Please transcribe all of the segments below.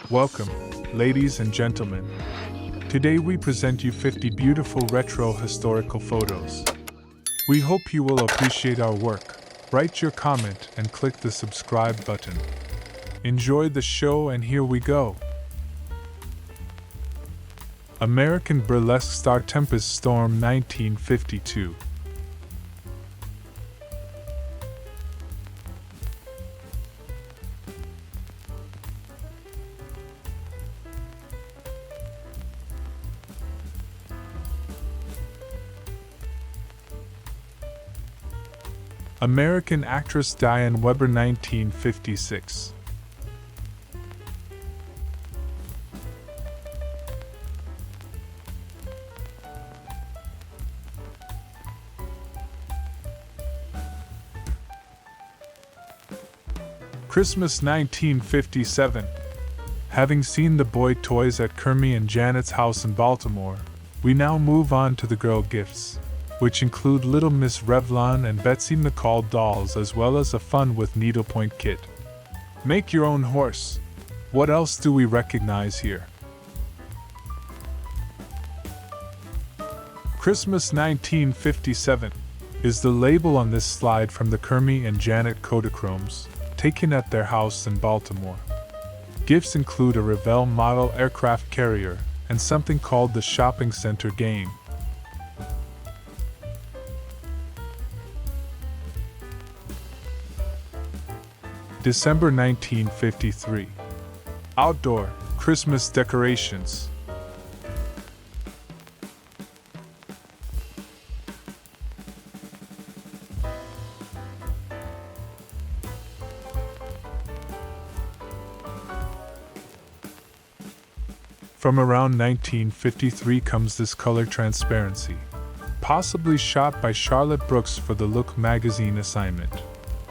Welcome, ladies and gentlemen. Today we present you 50 beautiful retro historical photos. We hope you will appreciate our work. Write your comment and click the subscribe button. Enjoy the show, and here we go. American burlesque star Tempest Storm, 1952. American actress Diane Webber, 1956. Christmas 1957. Having seen the boy toys at Kermie and Janet's house in Baltimore, we now move on to the girl gifts, which include Little Miss Revlon and Betsy McCall dolls, as well as a fun with needlepoint kit. Make your own horse. What else do we recognize here? Christmas 1957 is the label on this slide from the Kermie and Janet Kodachromes, taken at their house in Baltimore. Gifts include a Revell model aircraft carrier and something called the shopping center game. December 1953. Outdoor Christmas decorations. From around 1953 comes this color transparency, possibly shot by Charlotte Brooks for the Look magazine assignment.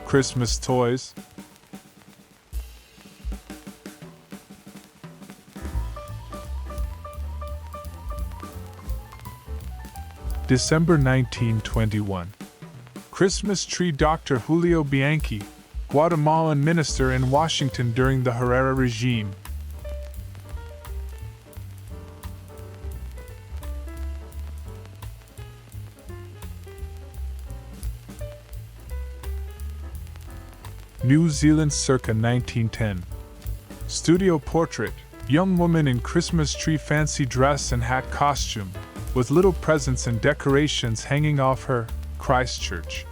Christmas toys. December 1921. Christmas tree. Dr. Julio Bianchi, Guatemalan minister in Washington during the Herrera regime. New Zealand circa 1910. Studio portrait. Young woman in Christmas tree fancy dress and hat costume, with little presents and decorations hanging off her. Christchurch.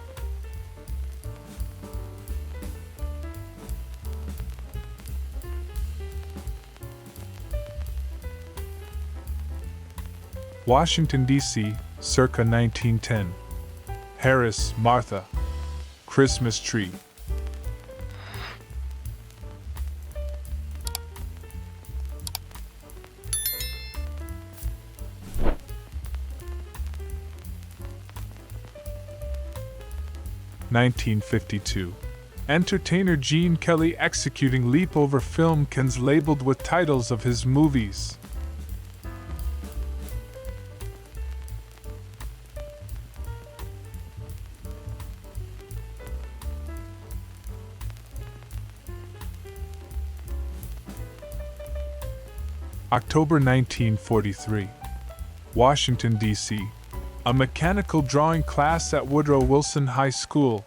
Washington, D.C., circa 1910. Harris, Martha. Christmas tree. (1952). Entertainer Gene Kelly executing leap over film cans labeled with titles of his movies. October 1943. Washington, D.C. A mechanical drawing class at Woodrow Wilson High School.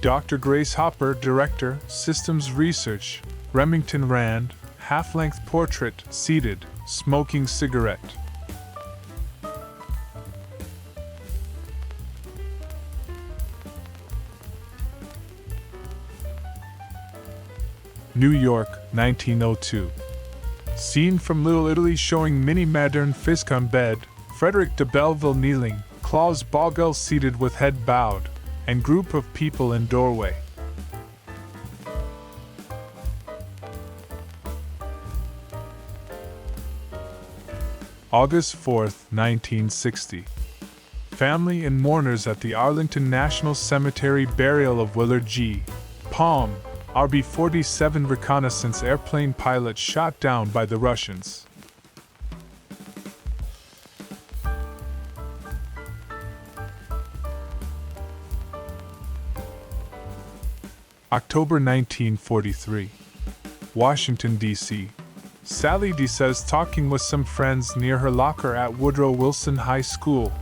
Dr. Grace Hopper, Director, Systems Research, Remington Rand, half-length portrait, seated, smoking cigarette. New York, 1902. Scene from Little Italy showing Minnie Maddern Fisk on bed, Frederick de Belleville kneeling, Claus Bogel seated with head bowed, and group of people in doorway. August 4th, 1960. Family and mourners at the Arlington National Cemetery burial of Willard G. Palm, RB-47 reconnaissance airplane pilot shot down by the Russians. October 1943. Washington, D.C. Sally D says talking with some friends near her locker at Woodrow Wilson High School.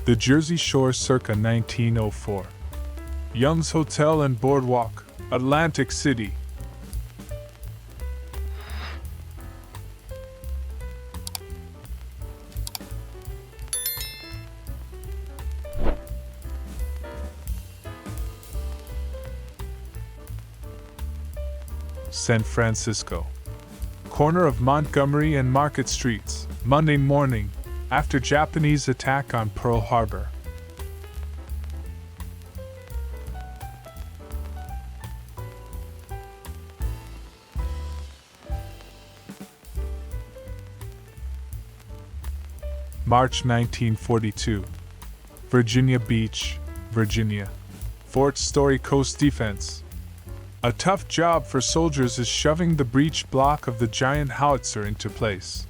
The Jersey Shore circa 1904. Young's Hotel and Boardwalk, Atlantic City. San Francisco. Corner of Montgomery and Market Streets, Monday morning, after Japanese attack on Pearl Harbor. March 1942. Virginia Beach, Virginia. Fort Story Coast Defense. A tough job for soldiers is shoving the breech block of the giant howitzer into place.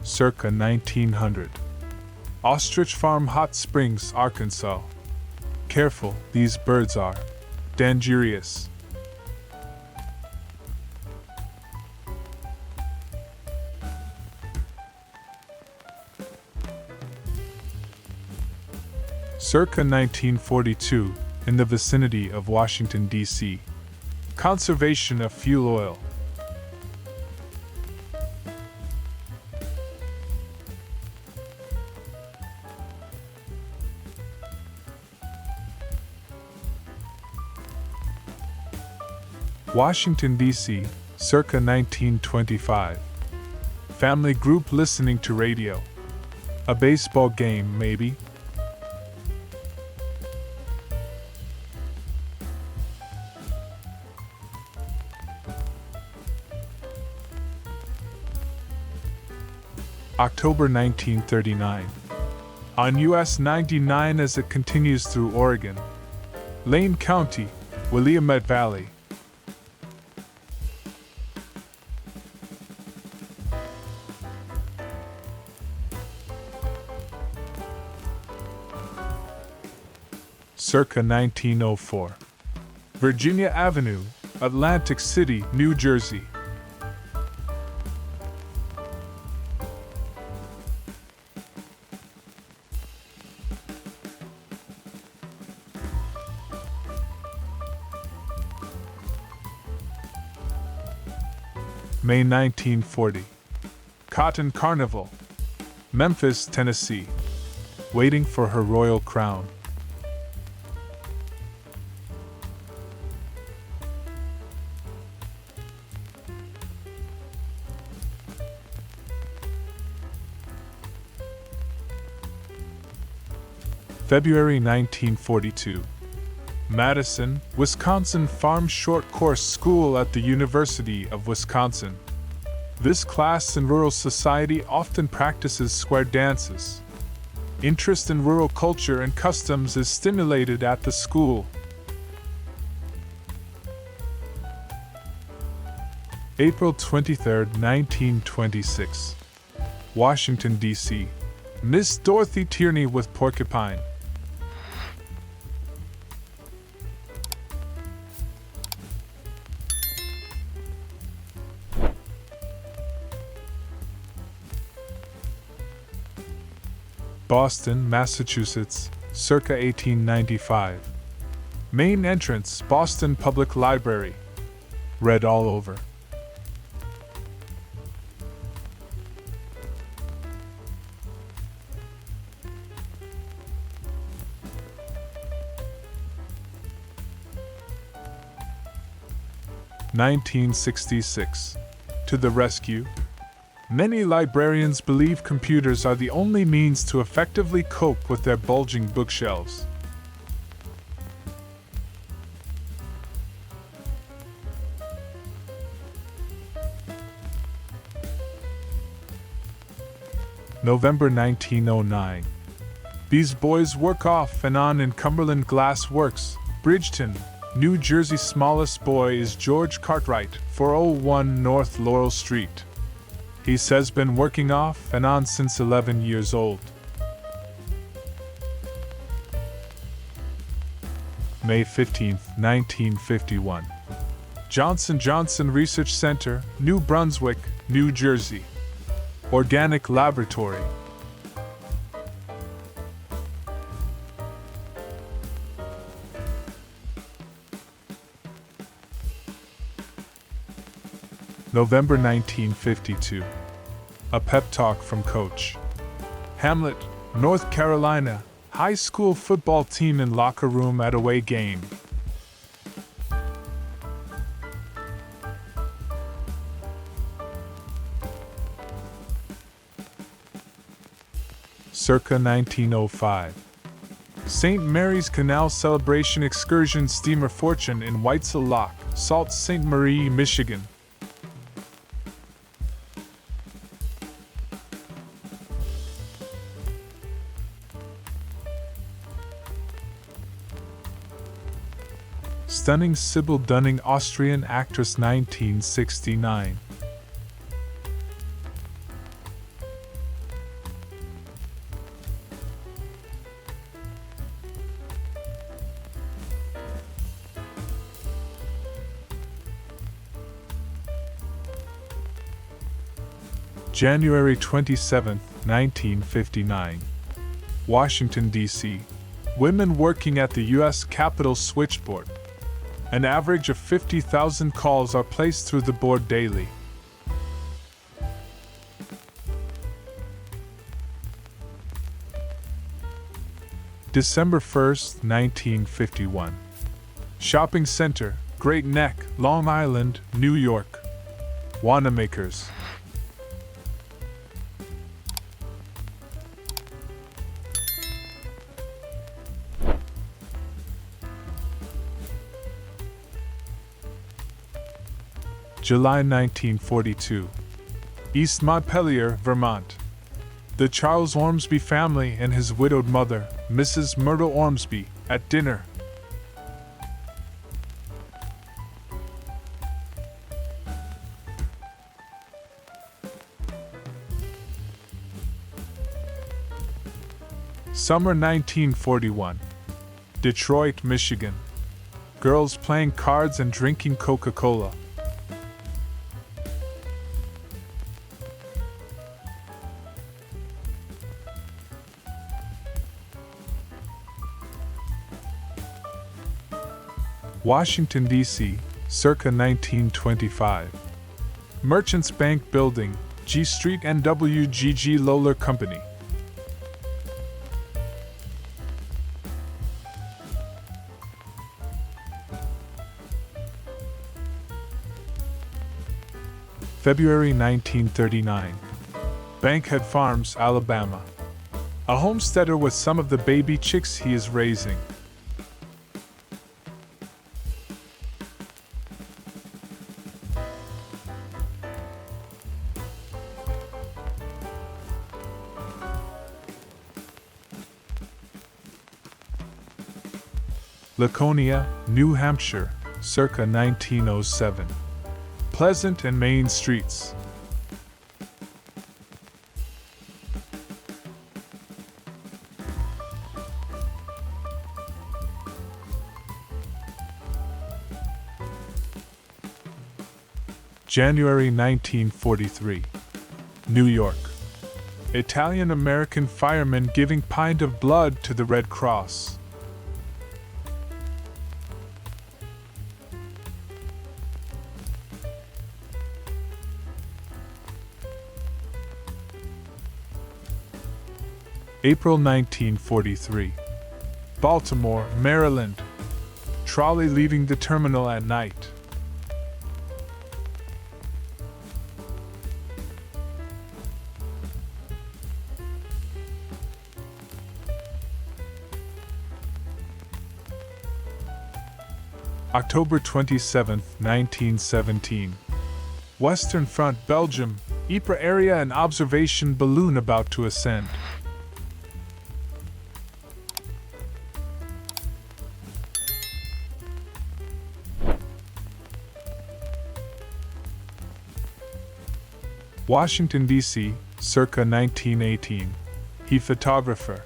Circa 1900. Ostrich Farm, Hot Springs, Arkansas. Careful, these birds are dangerous. Circa 1942, in the vicinity of Washington, D.C. Conservation of fuel oil. Washington, D.C., circa 1925. Family group listening to radio. A baseball game, maybe? October 1939. On US 99 as it continues through Oregon. Lane County, Willamette Valley. Circa 1904. Virginia Avenue, Atlantic City, New Jersey. May 1940. Cotton Carnival, Memphis, Tennessee. Waiting for her royal crown. February 1942. Madison, Wisconsin Farm Short Course School at the University of Wisconsin. This class in rural society often practices square dances. Interest in rural culture and customs is stimulated at the school. April 23, 1926. Washington, D.C. Miss Dorothy Tierney with Porcupine. Boston, Massachusetts, circa 1895. Main entrance, Boston Public Library. Read all over. (1966) To the rescue. Many librarians believe computers are the only means to effectively cope with their bulging bookshelves. November 1909. These boys work off and on in Cumberland Glass Works, Bridgeton, New Jersey's smallest boy is George Cartwright, 401 North Laurel Street. He says been working off and on since 11 years old. May 15, 1951. Johnson Johnson Research Center, New Brunswick, New Jersey. Organic Laboratory. November 1952. A pep talk from Coach. Hamlet, North Carolina, high school football team in locker room at away game. Circa 1905. St. Mary's Canal Celebration Excursion Steamer Fortune in Whitesell Lock, Sault Ste. Marie, Michigan. Stunning Sybil Dunning, Austrian actress, 1969. January 27, 1959. Washington, D.C. Women working at the U.S. Capitol switchboard. An average of 50,000 calls are placed through the board daily. December 1st, 1951. Shopping Center, Great Neck, Long Island, New York. Wanamakers. July 1942. East Montpelier, Vermont. The Charles Ormsby family and his widowed mother, Mrs. Myrtle Ormsby, at dinner. Summer 1941. Detroit, Michigan. Girls playing cards and drinking Coca-Cola. Washington, D.C., circa 1925. Merchants Bank Building, G Street, NWGG Lowler Company. February 1939. Bankhead Farms, Alabama. A homesteader with some of the baby chicks he is raising. Laconia, New Hampshire, circa 1907. Pleasant and Main Streets. January 1943. New York. Italian-American firemen giving pint of blood to the Red Cross. April 1943. Baltimore, Maryland. Trolley leaving the terminal at night. October 27, 1917. Western Front, Belgium. Ypres area, an observation balloon about to ascend. Washington, D.C., circa 1918. H&E Photographer.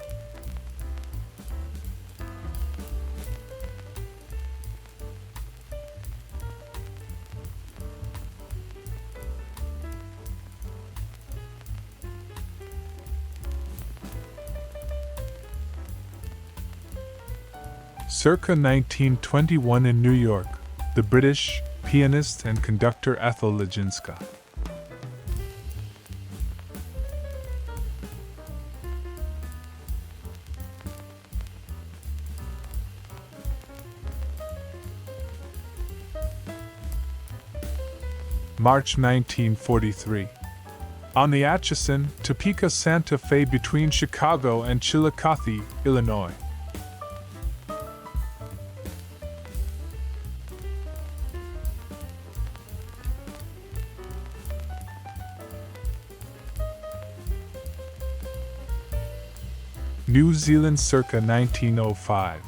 Circa 1921 in New York, the British pianist and conductor Ethel Legінska. March 1943. On the Atchison, Topeka Santa Fe between Chicago and Chillicothe, Illinois. New Zealand circa 1905.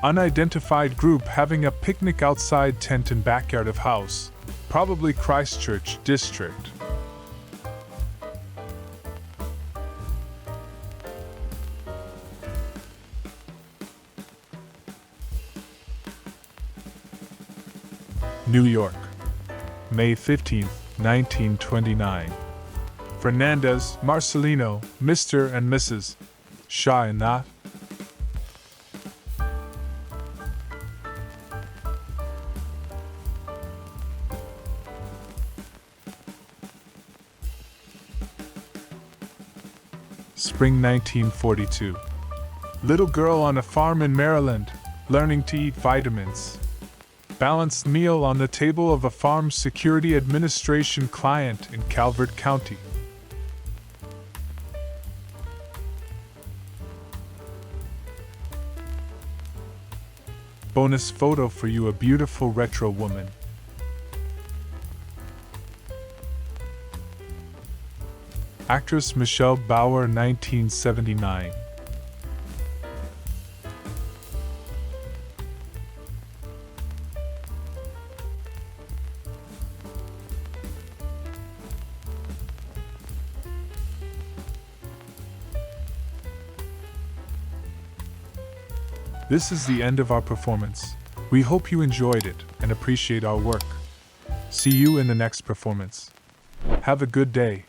Unidentified group having a picnic outside tent and backyard of house, probably Christchurch district. New York, May 15, 1929. Fernandez, Marcelino, Mr. and Mrs. Shaw and Knott. Spring 1942. Little girl on a farm in Maryland, learning to eat vitamins. Balanced meal on the table of a Farm Security Administration client in Calvert County. Bonus photo for you, a beautiful retro woman. Actress Michelle Bauer, 1979. This is the end of our performance. We hope you enjoyed it and appreciate our work. See you in the next performance. Have a good day.